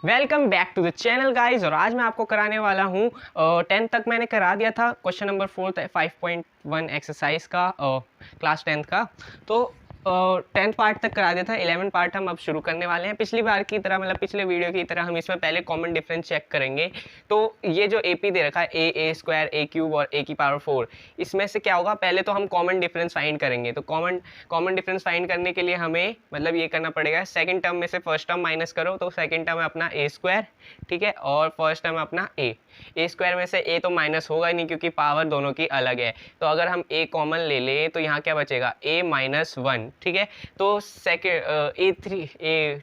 Welcome back to the channel guys. और आज मैं आपको कराने वाला हूँ 10th तक मैंने करा दिया था। क्वेश्चन नंबर 4 5.1 एक्सरसाइज का क्लास 10th का। तो 10th पार्ट तक करा दिया था। 11 पार्ट हम अब शुरू करने वाले हैं। पिछली बार की तरह मतलब पिछले वीडियो की तरह हम इसमें पहले कॉमन डिफरेंस चेक करेंगे। तो ये जो AP दे रखा है ए स्क्वायर ए क्यूब और a की पावर 4, इसमें से क्या होगा, पहले तो हम कॉमन डिफरेंस फाइंड करेंगे। तो कॉमन डिफरेंस फाइंड करने के लिए हमें मतलब ये करना पड़ेगा, सेकंड टर्म में से फर्स्ट टर्म माइनस करो तो सेकंड टर्म है अपना ए स्क्वायर, ठीक है, और फर्स्ट टर्म है अपना ए स्क्वायर में से ए तो माइनस होगा ही नहीं क्योंकि पावर दोनों की अलग है। तो अगर हम ए कॉमन ले लें तो यहाँ क्या बचेगा, a -1, ठीक है। तो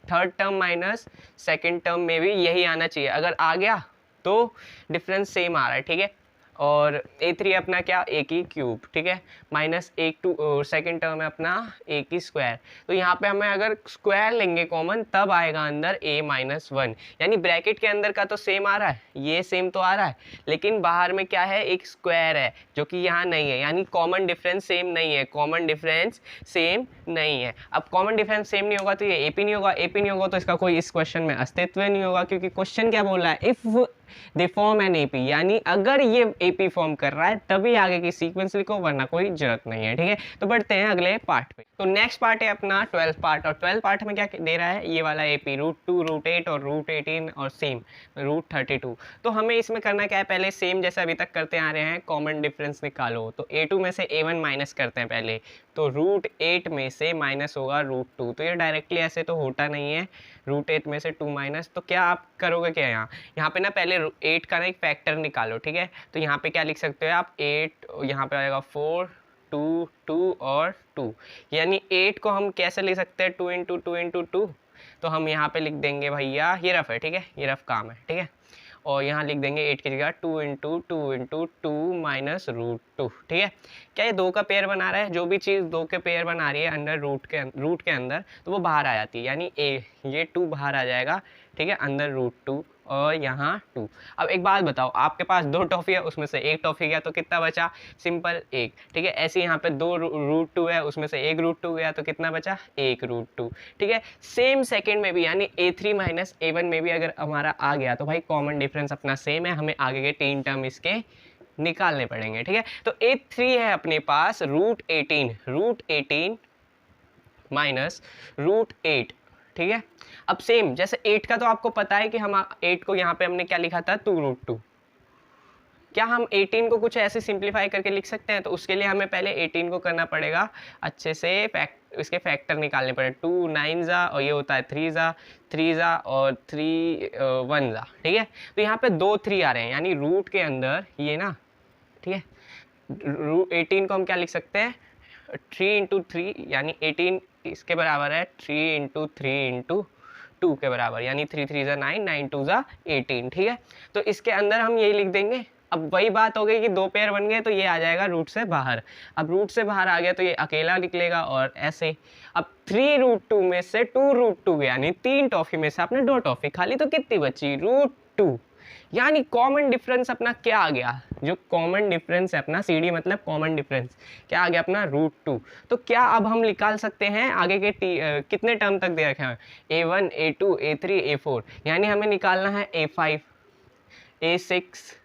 third term minus second term में भी यही आना चाहिए। अगर आ गया तो डिफरेंस सेम आ रहा है, ठीक है। और a3 अपना क्या, a की क्यूब, ठीक है, माइनस सेकंड टर्म है अपना a की स्क्वायर। तो यहाँ पे हमें अगर स्क्वायर लेंगे कॉमन तब आएगा अंदर a -1, यानी ब्रैकेट के अंदर का तो सेम आ रहा है, ये सेम तो आ रहा है, लेकिन बाहर में क्या है, एक स्क्वायर है जो कि यहाँ नहीं है, यानी कॉमन डिफरेंस सेम नहीं है। कॉमन डिफरेंस सेम नहीं है। अब कॉमन डिफरेंस सेम नहीं होगा तो ये AP नहीं होगा, AP नहीं होगा तो इसका कोई इस क्वेश्चन में अस्तित्व नहीं होगा, क्योंकि क्वेश्चन क्या बोल रहा है, if they form an AP, यानी अगर ये AP फॉर्म कर रहा है तभी आगे की सीक्वेंस लिखो, वरना कोई जरूरत नहीं है, ठीक है। तो बढ़ते हैं अगले पार्ट पे। तो नेक्स्ट पार्ट है अपना 12th पार्ट, और 12th पार्ट में क्या दे रहा है, ये वाला AP √2 √8 और √18 और सेम √32। तो हमें इसमें करना क्या है, पहले सेम जैसे अभी तक करते आ रहे हैं, कॉमन डिफरेंस निकालो। तो A2 में से A1 माइनस करते हैं पहले, तो √8 में से माइनस होगा √2। तो ये डायरेक्टली ऐसे तो होता नहीं है, √8 में से 2 माइनस। तो क्या आप करोगे, क्या यहाँ पे ना पहले 8 का ना एक फैक्टर निकालो, ठीक है। तो यहाँ पे क्या लिख सकते हो आप, 8 यहाँ पे आएगा 4 2 2 और 2, यानी 8 को हम कैसे लिख सकते हैं, 2 × 2 × 2। तो हम यहाँ पे लिख देंगे भैया, ये रफ है, ठीक है, ये रफ काम है, ठीक है। और यहाँ लिख देंगे 8 की जगह 2 × 2 × 2 माइनस √2, ठीक है। क्या ये 2 का पेयर बना रहा है, जो भी चीज़ 2 के पेयर बना रही है अंडर रूट के अंदर, तो वो बाहर आ जाती है, यानी ये 2 बाहर आ जाएगा, ठीक है, अंदर √2 और यहाँ 2। अब एक बात बताओ, आपके पास 2 टॉफ़ी है, उसमें से एक टॉफ़ी गया तो कितना बचा, सिंपल 1, ठीक है। ऐसे यहाँ पे 2 √2 है, उसमें से एक √2 गया तो कितना बचा, 1 √2, ठीक है। सेम सेकंड में भी यानी A3 - A1 में भी अगर हमारा आ गया तो भाई कॉमन डिफरेंस अपना सेम है, हमें आगे के 3 टर्म इसके निकालने पड़ेंगे, ठीक है। तो A3 है अपने पास √18 माइनस √8, ठीक है। अब सेम जैसे 8 का तो आपको पता है कि हम 8 को यहाँ पे हमने क्या लिखा था, 2 √2। क्या हम 18 को कुछ ऐसे सिंप्लीफाई करके लिख सकते हैं, तो उसके लिए हमें पहले 18 को करना पड़ेगा अच्छे से, इसके फैक्टर निकालने पड़े, 2 9 जा और ये होता है 3 जा और 3 1 जा, ठीक है। तो यहाँ पे 2 3 आ रहे हैं, यानी रूट के अंदर ये ना, ठीक है। 18 को हम क्या लिख सकते हैं, 3 × 3, यानी 18 इसके बराबर है 3 × 3 × 2 के बराबर, यानी 3 3 जा 9 9 2 जा 18, ठीक है। तो इसके अंदर हम यही लिख देंगे। अब वही बात हो गई कि 2 पेयर बन गए तो ये आ जाएगा रूट से बाहर। अब रूट से बाहर आ गया तो ये अकेला निकलेगा और ऐसे। अब 3 √2 में से 2 √2 गया, यानी 3 टॉफ़ी में से आपने 2 टॉफ़ी खा ली, तो कितनी बची, √2। यानी कॉमन डिफरेंस अपना क्या आ गया, जो कॉमन डिफरेंस है अपना CD मतलब कॉमन डिफरेंस क्या आ गया अपना, √2। तो क्या अब हम निकाल सकते हैं आगे के कितने टर्म तक दे रखे हैं, A1 A2 A3 A4, यानी हमें निकालना है A5 A6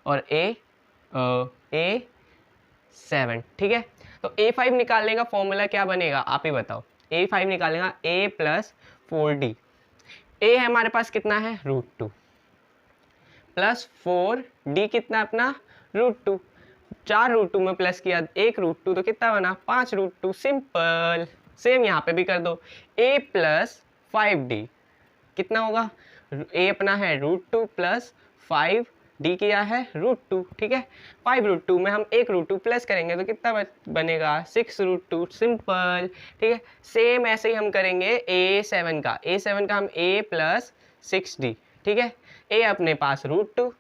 और A7, ठीक है। तो A5 निकालने का फॉर्मूला क्या बनेगा, आप ही बताओ। A5 निकालेगा A + 4D। A है हमारे पास कितना है, √2 प्लस 4D कितना अपना, √2। 4 √2 में प्लस किया 1 √2 तो कितना बना, 5 √2। सिंपल। सेम यहाँ पे भी कर दो, A + 5D कितना होगा, A अपना है √2 प्लस 5D किया है √2, ठीक है। 5 √2 में हम 1 √2 प्लस करेंगे तो कितना बनेगा, 6 √2, सिंपल, ठीक है। सेम ऐसे ही हम करेंगे A7 का हम A + 6D, ठीक है। A अपने पास √2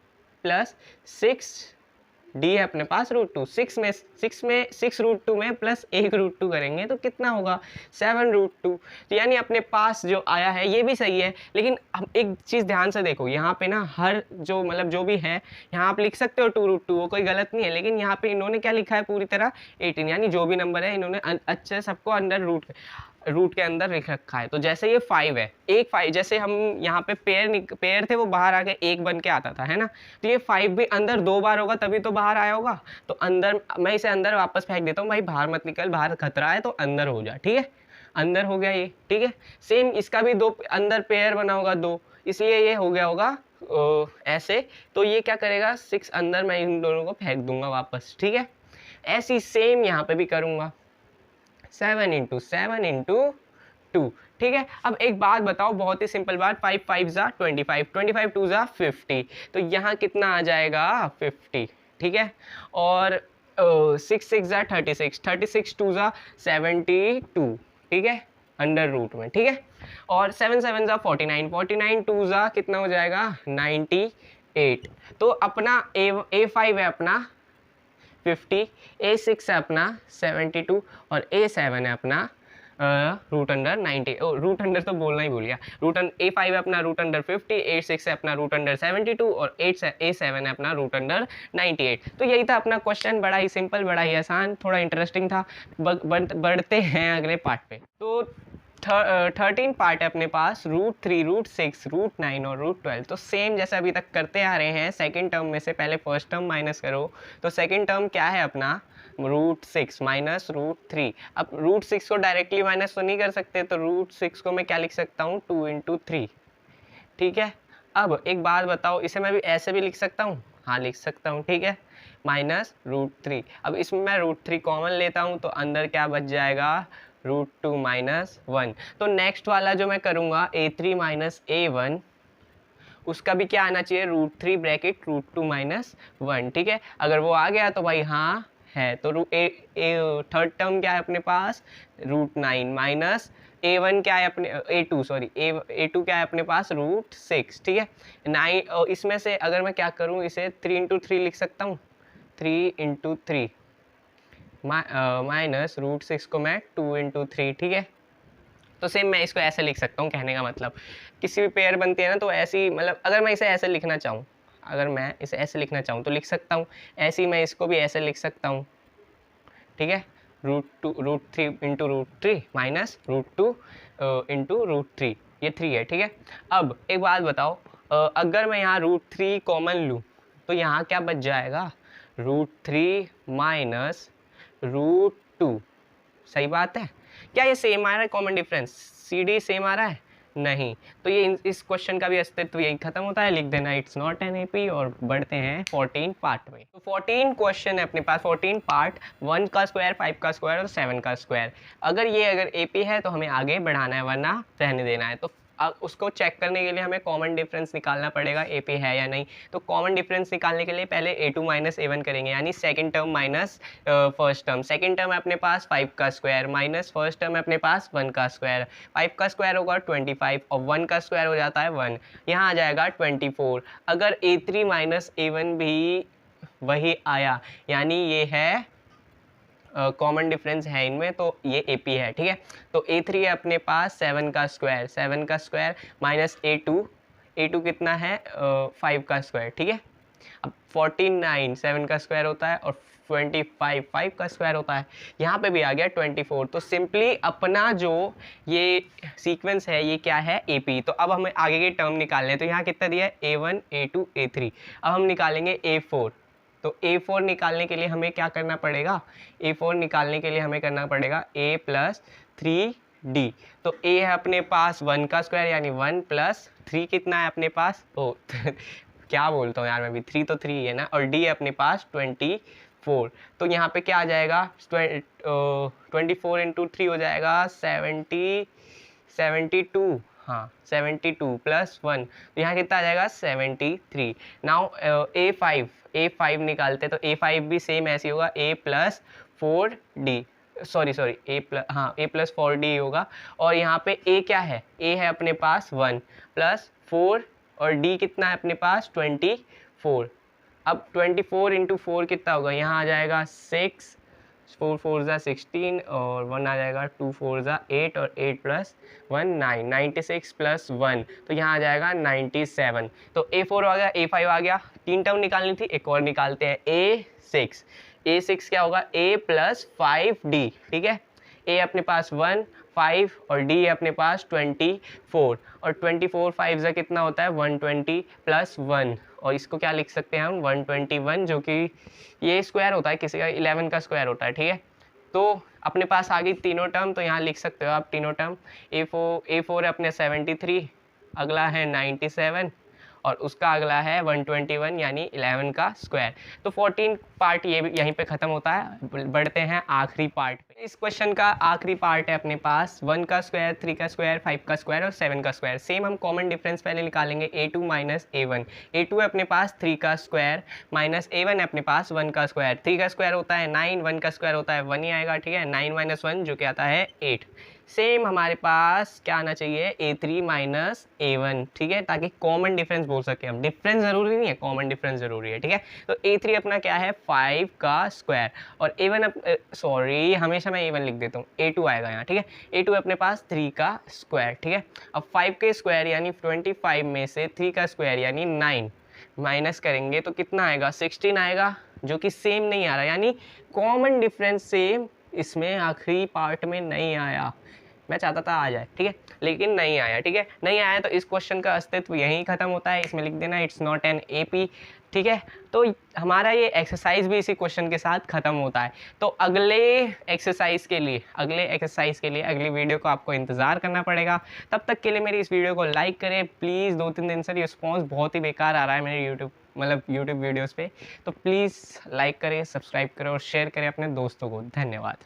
प्लस 6D है अपने पास √2, 6 √2 में प्लस 1 √2 करेंगे तो कितना होगा, 7 √2। तो यानी अपने पास जो आया है ये भी सही है, लेकिन अब एक चीज़ ध्यान से देखो, यहाँ पे ना हर जो मतलब जो भी है, यहाँ आप लिख सकते हो 2 √2, वो कोई गलत नहीं है, लेकिन यहाँ पे इन्होंने क्या लिखा है पूरी तरह 18, यानी जो भी नंबर है इन्होंने अच्छे सबको अंडर रूट रूट के अंदर लिख रखा है। तो जैसे ये 5 है, एक 5 जैसे हम यहाँ पे पेयर थे वो बाहर आके एक बन के आता था, है ना। तो ये 5 भी अंदर 2 बार होगा तभी तो बाहर आया होगा। तो अंदर मैं इसे अंदर वापस फेंक देता हूँ, भाई बाहर मत निकल, बाहर खतरा है तो अंदर हो जा, ठीक है। अंदर हो गया ये, ठीक है। सेम इसका भी 2 अंदर पेयर बना होगा 2, इसलिए ये हो गया होगा ऐसे। तो ये क्या करेगा 6 अंदर, मैं इन दोनों को फेंक दूंगा वापस, ठीक है। ऐसी सेम यहाँ पे भी करूँगा 7 इंटू 7 इंटू 2, ठीक है। अब एक बात बताओ, बहुत ही सिंपल बात, 5 5 ज़ा 25, 25 2 ज़ा 50, तो यहाँ कितना आ जाएगा 50, ठीक है। और 6 6 ज़ा 36, 36 2 ज़ा 72, ठीक है, अंडर रूट में, ठीक है। और 7 7 ज़ा 49, 49 2 ज़ा कितना हो जाएगा 98। तो अपना A5 है अपना 50, A6 है अपना 72 और A7 है अपना रूट अंडर 90। रूट अंडर तो बोलना ही भूल गया। A5 है अपना रूट अंडर 50, A6 है अपना रूट अंडर 72 और A7 है अपना रूट अंडर 98। तो यही था अपना क्वेश्चन, बड़ा ही सिंपल, बड़ा ही आसान, थोड़ा इंटरेस्टिंग था। बढ़ते हैं अगले पार्ट पे। तो 13 पार्ट है अपने पास, √3, √6, √9 और √12। तो सेम जैसे अभी तक करते आ रहे हैं। सेकंड टर्म में से पहले फर्स्ट टर्म माइनस करो, तो सेकंड टर्म क्या है अपना √6 माइनस √3। अब √6 को डायरेक्टली माइनस तो नहीं कर सकते, तो √6 को मैं क्या लिख सकता हूँ 2 इंटू 3, ठीक है। अब एक बात बताओ, इसे मैं भी ऐसे भी लिख सकता हूँ, हाँ लिख सकता हूँ, ठीक है, माइनस √3। अब इसमें मैं √3 कॉमन लेता हूँ तो अंदर क्या बच जाएगा √2 माइनस 1। तो नेक्स्ट वाला जो मैं करूँगा A3 माइनस A1, उसका भी क्या आना चाहिए √3 ब्रैकेट √2 माइनस 1, ठीक है। अगर वो आ गया तो भाई हाँ है। तो थर्ड टर्म क्या है अपने पास √9 माइनस A1 क्या है अपने A2 सॉरी A2 क्या है अपने पास √6, ठीक है। 9 इसमें से अगर मैं क्या करूँ, इसे 3 इंटू 3 लिख सकता हूँ, 3 इंटू 3 माइनस √6 को मैं 2 इंटू 3, ठीक है। तो सेम मैं इसको ऐसे लिख सकता हूँ, कहने का मतलब किसी भी पेयर बनती है ना तो ऐसी, मतलब अगर मैं इसे ऐसे लिखना चाहूँ, अगर मैं इसे ऐसे लिखना चाहूँ तो लिख सकता हूँ। ऐसे ही मैं इसको भी ऐसे लिख सकता हूँ, ठीक है, √3 इंटू √3 माइनस √2 इंटू √3, ये 3 है, ठीक है। अब एक बात बताओ, अगर मैं यहाँ √3 कॉमन लूँ तो यहाँ क्या बच जाएगा √3 माइनस √2, सही बात है। क्या ये सेम आ रहा है कॉमन डिफरेंस, CD सेम आ रहा है नहीं। तो ये इस क्वेश्चन का भी अस्तित्व यही खत्म होता है, लिख देना इट्स नॉट एन AP। और बढ़ते हैं 14 पार्ट में। तो 14 क्वेश्चन है अपने पास, 14 पार्ट, 1 का स्क्वायर, 5 का स्क्वायर और 7 का स्क्वायर। अगर AP है तो हमें आगे बढ़ाना है, वरना रहने देना है। तो उसको चेक करने के लिए हमें कॉमन डिफरेंस निकालना पड़ेगा AP है या नहीं। तो कॉमन डिफरेंस निकालने के लिए पहले A2 माइनस A1 करेंगे, यानी second term minus first term. Second term है अपने पास 5 का स्क्वायर माइनस फर्स्ट टर्म है अपने पास 1 का स्क्वायर। 5 का स्क्वायर होगा 25 और 1 का स्क्वायर हो जाता है 1, यहाँ आ जाएगा 24। अगर A3 माइनस A1 भी वही आया, यानी ये है कॉमन डिफरेंस है इनमें, तो ये AP है, ठीक है। तो A3 है अपने पास 7 का स्क्वायर, 7 का स्क्वायर माइनस A2 कितना है 5 का स्क्वायर, ठीक है। अब 49 7 का स्क्वायर होता है और 25 5 का स्क्वायर होता है, यहाँ पे भी आ गया 24। तो सिंपली अपना जो ये सीक्वेंस है ये क्या है AP। तो अब हमें आगे के टर्म निकालने हैं। तो यहाँ कितना दिया है A1 A2 A3। अब हम निकालेंगे A4। तो A4 निकालने के लिए हमें क्या करना पड़ेगा, A4 निकालने के लिए हमें करना पड़ेगा A प्लस 3D। तो A है अपने पास 1 का स्क्वायर यानी 1 प्लस 3 कितना है अपने पास, ओ क्या बोलता हूँ यार मैं भी, 3 तो 3 है ना, और D है अपने पास 24। तो यहाँ पे क्या आ जाएगा 24 इंटू 3 हो जाएगा 72, हाँ 72 प्लस 1, तो यहाँ कितना आ जाएगा 73। नाउ A5 निकालते तो A5 भी सेम ऐसे होगा A plus 4D, sorry A plus 4D होगा। और यहाँ पे A क्या है, A है अपने पास 1 प्लस 4 और D कितना है अपने पास 24। अब 24 इंटू 4 कितना होगा, यहाँ आ जाएगा 6, 4 4 ज़ा 16 और 1 आ जाएगा 2 4 ज़ा 8 और 8 प्लस 1 9, 96 प्लस 1, तो यहाँ आ जाएगा 97। तो A4 आ गया, A5 आ गया, 3 टर्म निकालनी थी, एक और निकालते हैं A6 क्या होगा A प्लस 5D, ठीक है। A अपने पास 1, 5 और डी है अपने पास 24 और 24 5 से कितना होता है 120 प्लस 1 और इसको क्या लिख सकते हैं हम 121 जो कि ये स्क्वायर होता है किसी का 11 का स्क्वायर होता है। ठीक है, तो अपने पास आ गई तीनों टर्म, तो यहाँ लिख सकते हो आप तीनों टर्म। A4 है अपने 73, अगला है 97 और उसका अगला है 121 यानी 11 का स्क्वायर। तो 14 पार्ट ये यहीं पे ख़त्म होता है। बढ़ते हैं आखिरी पार्ट पे। इस क्वेश्चन का आखिरी पार्ट है अपने पास 1 का स्क्वायर, 3 का स्क्वायर, 5 का स्क्वायर और 7 का स्क्वायर। सेम हम कॉमन डिफरेंस पहले निकालेंगे A2 माइनस A1। A2 है अपने पास 3 का स्क्वायर माइनस A1 है अपने पास 1 का स्क्वायर। 3 का स्क्वायर होता है 9, 1 का स्क्वायर होता है 1 ही आएगा। ठीक है, 9 माइनस 1 जो कि आता है 8। सेम हमारे पास क्या आना चाहिए A3 माइनस A1। ठीक है, ताकि कॉमन डिफरेंस बोल सके हम। डिफरेंस ज़रूरी नहीं है, कॉमन डिफरेंस ज़रूरी है। ठीक है, तो A3 अपना क्या है 5 का स्क्वायर और A1 सॉरी हमेशा मैं A1 लिख देता हूँ, A2 आएगा यहाँ। ठीक है, A2 अपने पास 3 का स्क्वायर। ठीक है, अब 5 के स्क्वायर यानी 25 में से 3 का स्क्वायर यानी 9 माइनस करेंगे तो कितना आएगा 16 आएगा, जो कि सेम नहीं आ रहा, यानी कॉमन डिफरेंस सेम इसमें आखिरी पार्ट में नहीं आया। मैं चाहता था आ जाए, ठीक है, लेकिन नहीं आया। ठीक है, नहीं आया तो इस क्वेश्चन का अस्तित्व यहीं ख़त्म होता है। इसमें लिख देना इट्स नॉट एन AP। ठीक है, तो हमारा ये एक्सरसाइज भी इसी क्वेश्चन के साथ ख़त्म होता है। तो अगले एक्सरसाइज के लिए अगली वीडियो को आपको इंतज़ार करना पड़ेगा। तब तक के लिए मेरी इस वीडियो को लाइक करें प्लीज़। 2-3 दिन से रिस्पॉन्स बहुत ही बेकार आ रहा है मेरे यूट्यूब वीडियोज़ पे, तो प्लीज़ लाइक करें, सब्सक्राइब करें और शेयर करें अपने दोस्तों को। धन्यवाद।